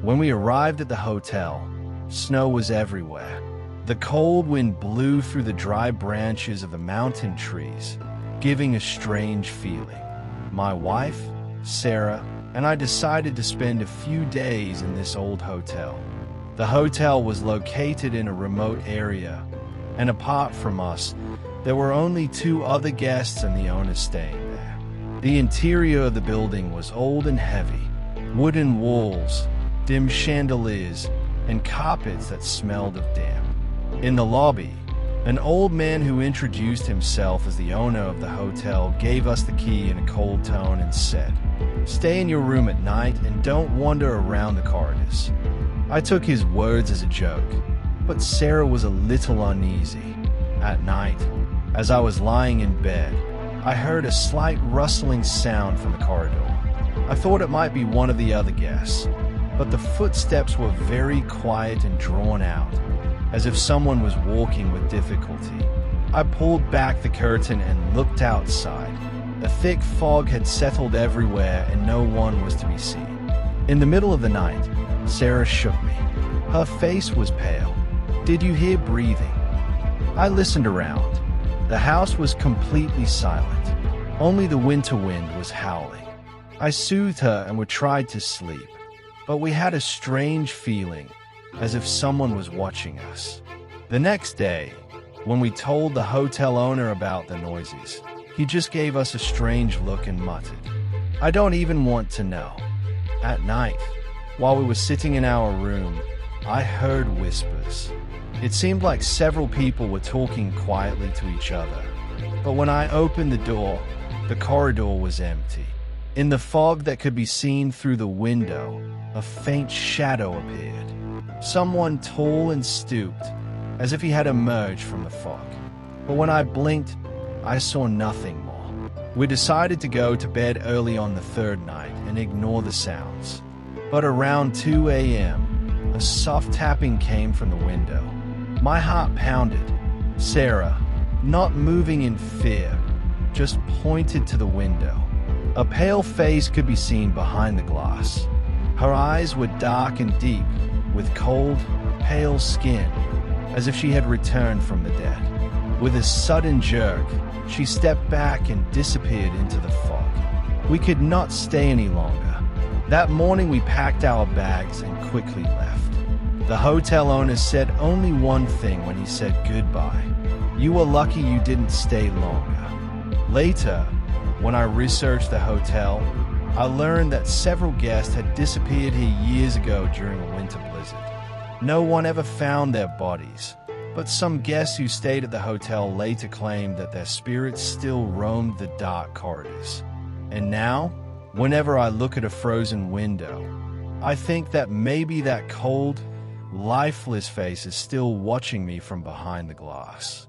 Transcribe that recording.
When we arrived at the hotel, snow was everywhere. The cold wind blew through the dry branches of the mountain trees, giving a strange feeling. My wife, Sarah, and I decided to spend a few days in this old hotel. The hotel was located in a remote area, and apart from us, there were only 2 other guests and the owner staying there. The interior of the building was old and heavy, wooden walls, dim chandeliers, and carpets that smelled of damp. In the lobby, an old man who introduced himself as the owner of the hotel gave us the key in a cold tone and said, "Stay in your room at night and don't wander around the corridors." I took his words as a joke, but Sarah was a little uneasy. At night, as I was lying in bed, I heard a slight rustling sound from the corridor. I thought it might be one of the other guests, but the footsteps were very quiet and drawn out, as if someone was walking with difficulty. I pulled back the curtain and looked outside. A thick fog had settled everywhere and no one was to be seen. In the middle of the night, Sarah shook me. Her face was pale. "Did you hear breathing?" I listened around. The house was completely silent. Only the winter wind was howling. I soothed her and we tried to sleep, but we had a strange feeling, as if someone was watching us. The next day, when we told the hotel owner about the noises, he just gave us a strange look and muttered, "I don't even want to know." At night, while we were sitting in our room, I heard whispers. It seemed like several people were talking quietly to each other. But when I opened the door, the corridor was empty. In the fog that could be seen through the window, a faint shadow appeared. Someone tall and stooped, as if he had emerged from the fog. But when I blinked, I saw nothing more. We decided to go to bed early on the 3rd night and ignore the sounds. But around 2 a.m., a soft tapping came from the window. My heart pounded. Sarah, not moving in fear, just pointed to the window. A pale face could be seen behind the glass. Her eyes were dark and deep, with cold, pale skin, as if she had returned from the dead. With a sudden jerk, she stepped back and disappeared into the fog. We could not stay any longer. That morning we packed our bags and quickly left. The hotel owner said only one thing when he said goodbye. "You were lucky you didn't stay longer." Later, when I researched the hotel, I learned that several guests had disappeared here years ago during a winter blizzard. No one ever found their bodies, but some guests who stayed at the hotel later claimed that their spirits still roamed the dark corridors. And now, whenever I look at a frozen window, I think that maybe that cold, lifeless face is still watching me from behind the glass.